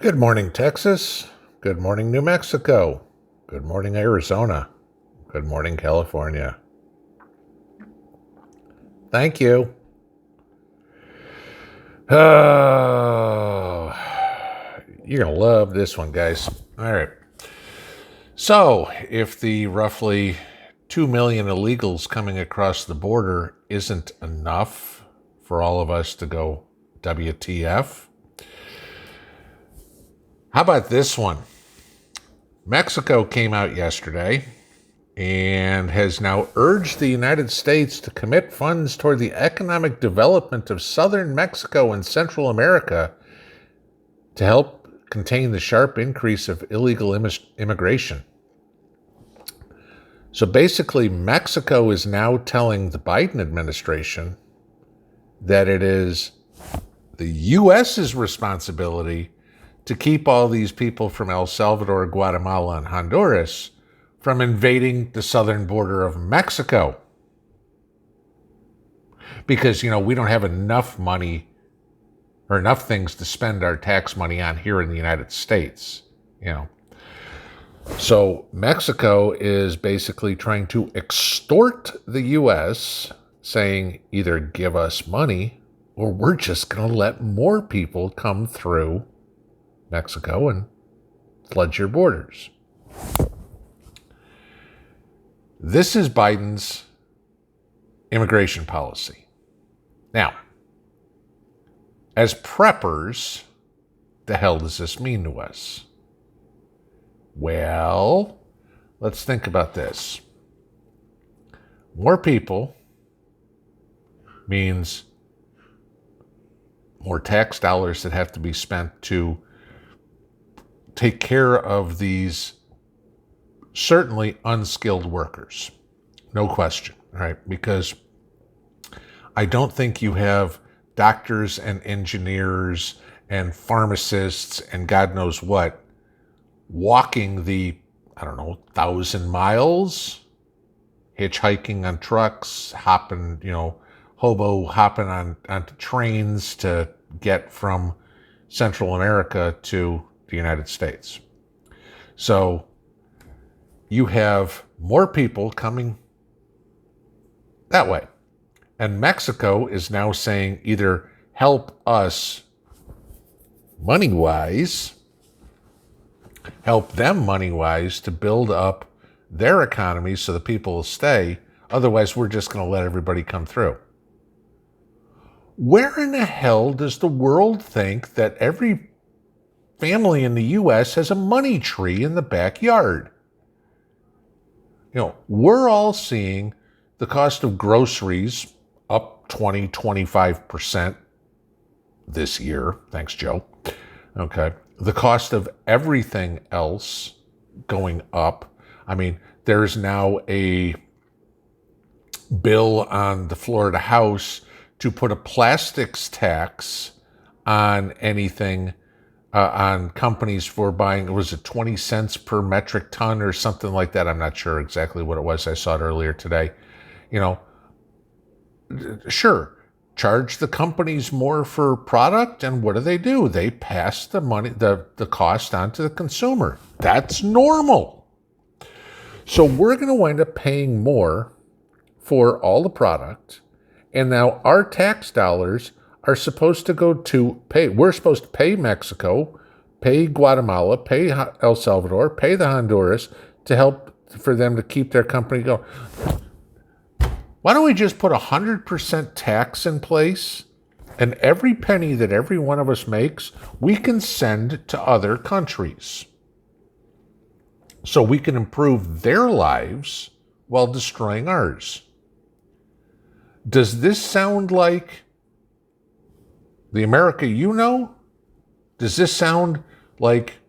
Good morning, Texas. Good morning, New Mexico. Good morning, Arizona. Good morning, California. Thank you. Oh, you're going to love this one, guys. All right. So, if the roughly 2 million illegals coming across the border isn't enough for all of us to go WTF, how about this one? Mexico came out yesterday and has now urged the United States to commit funds toward the economic development of southern Mexico and Central America to help contain the sharp increase of illegal immigration. So basically, Mexico is now telling the Biden administration that it is the U.S.'s responsibility to keep all these people from El Salvador, Guatemala, and Honduras from invading the southern border of Mexico. Because, we don't have enough money or enough things to spend our tax money on here in the United States, So Mexico is basically trying to extort the U.S., saying either give us money or we're just going to let more people come through Mexico and flood your borders. This is Biden's immigration policy. Now, as preppers, the hell does this mean to us? Well, let's think about this. More people means more tax dollars that have to be spent to take care of these certainly unskilled workers. No question, all right? Because I don't think you have doctors and engineers and pharmacists and God knows what walking the, 1,000 miles, hitchhiking on trucks, hopping, hobo hopping onto trains to get from Central America to the United States. So you have more people coming that way. And Mexico is now saying either help us money-wise, help them money-wise to build up their economy so the people will stay. Otherwise, we're just going to let everybody come through. Where in the hell does the world think that every family in the U.S. has a money tree in the backyard? We're all seeing the cost of groceries up 20-25% this year. Thanks, Joe. Okay. The cost of everything else going up. There's now a bill on the Florida House to put a plastics tax on anything, on companies for buying, was it 20 cents per metric ton or something like that? I'm not sure exactly what it was. I saw it earlier today. Sure, charge the companies more for product, and what do? They pass the money, the cost on to the consumer. That's normal. So we're going to wind up paying more for all the product, and now our tax dollars are supposed to go to pay. We're supposed to pay Mexico, pay Guatemala, pay El Salvador, pay the Honduras to help for them to keep their company going. Why don't we just put 100% tax in place, and every penny that every one of us makes, we can send to other countries so we can improve their lives while destroying ours? Does this sound like the America you know? Does this sound like,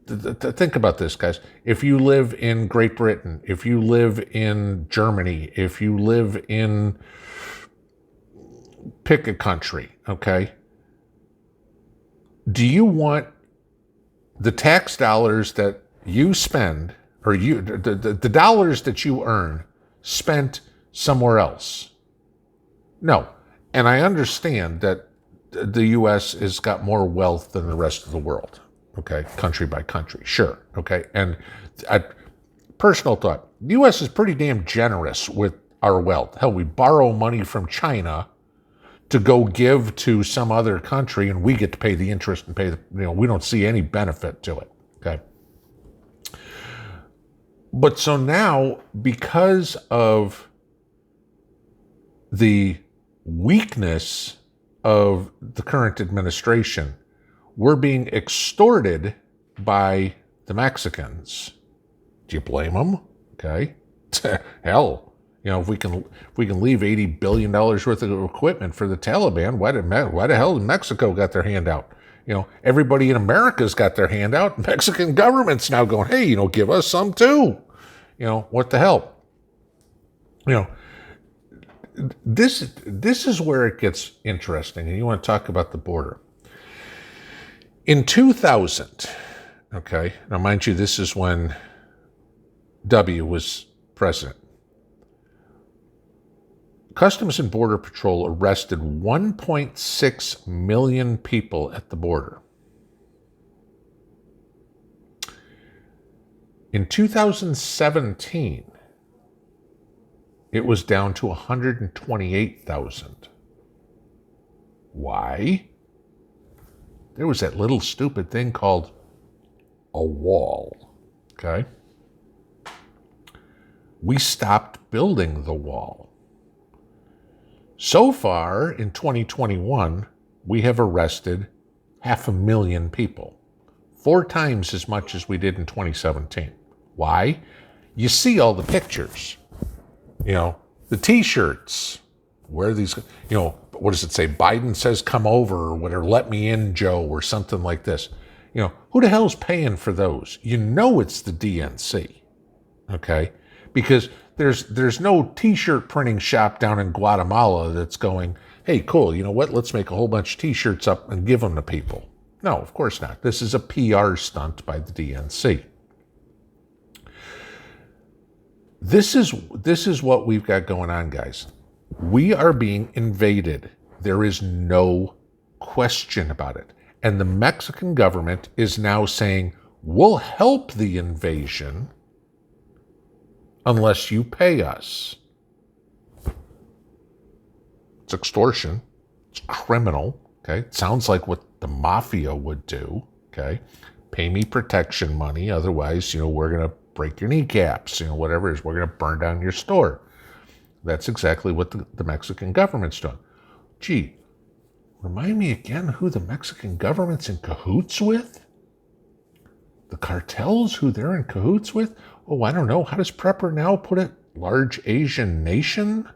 think about this, guys. If you live in Great Britain, if you live in Germany, if you live in, pick a country, okay? Do you want the tax dollars that you spend, or the dollars that you earn, spent somewhere else? No. And I understand that the U.S. has got more wealth than the rest of the world. Okay, country by country, sure. Okay, and personal thought: the U.S. is pretty damn generous with our wealth. Hell, we borrow money from China to go give to some other country, and we get to pay the interest and pay the. We don't see any benefit to it. Okay. But so now, because of the weakness of the current administration, we're being extorted by the Mexicans. Do you blame them? Okay. Hell, if we can leave $80 billion worth of equipment for the Taliban, why the hell did Mexico got their hand out? Everybody in America's got their hand out. Mexican government's now going, hey, give us some too. What the hell? This is where it gets interesting, and you want to talk about the border. In 2000, okay, now mind you, this is when W was president. Customs and Border Patrol arrested 1.6 million people at the border. In 2017, it was down to 128,000. Why? There was that little stupid thing called a wall, okay? We stopped building the wall. So far, in 2021, we have arrested 500,000 people, 4 times as much as we did in 2017. Why? You see all the pictures, the T-shirts. Where are these, what does it say? Biden says, come over, or whatever, let me in, Joe, or something like this. Who the hell's paying for those? It's the DNC, okay? Because there's no T-shirt printing shop down in Guatemala that's going, hey, cool, you know what? Let's make a whole bunch of T-shirts up and give them to people. No, of course not. This is a PR stunt by the DNC. This is what we've got going on, guys. We are being invaded. There is no question about it. And the Mexican government is now saying, we'll help the invasion unless you pay us. It's extortion. It's criminal. Okay. It sounds like what the Mafia would do. Okay. Pay me protection money. Otherwise, we're going to break your kneecaps. Whatever it is, we're going to burn down your store. That's exactly what the Mexican government's doing. Gee, remind me again who the Mexican government's in cahoots with? The cartels who they're in cahoots with? Oh, I don't know. How does Prepper now put it? Large Asian nation?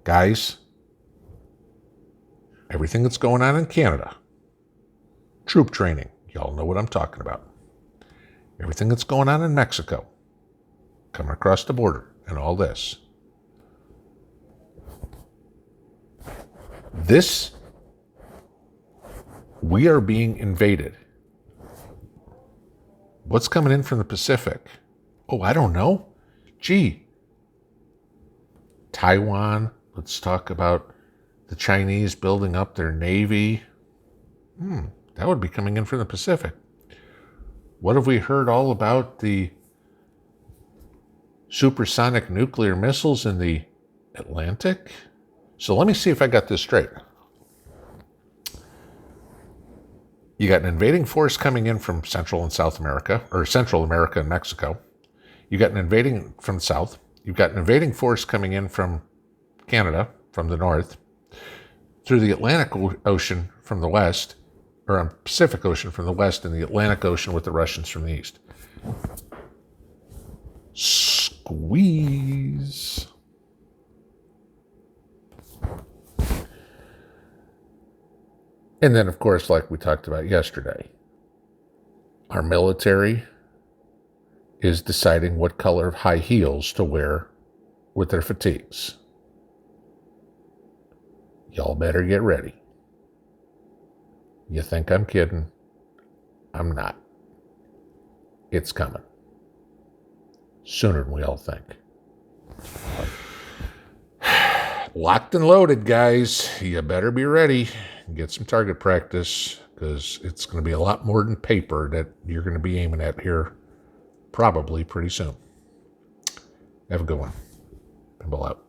Guys, everything that's going on in Canada, troop training, y'all know what I'm talking about. Everything that's going on in Mexico, coming across the border, and all this. We are being invaded. What's coming in from the Pacific? Oh, I don't know. Gee, Taiwan. Let's talk about the Chinese building up their navy. That would be coming in from the Pacific. What have we heard all about the supersonic nuclear missiles in the Atlantic? So let me see if I got this straight. You got an invading force coming in from Central and South America, or Central America and Mexico. You got an invading from the south. You've got an invading force coming in from Canada, from the north, through the Atlantic Ocean from the west, or Pacific Ocean from the west, and the Atlantic Ocean with the Russians from the east. Squeeze. And then, of course, like we talked about yesterday, our military is deciding what color of high heels to wear with their fatigues. Y'all better get ready. You think I'm kidding? I'm not. It's coming. Sooner than we all think. Locked and loaded, guys. You better be ready. Get some target practice, because it's going to be a lot more than paper that you're going to be aiming at here probably pretty soon. Have a good one. Pinball out.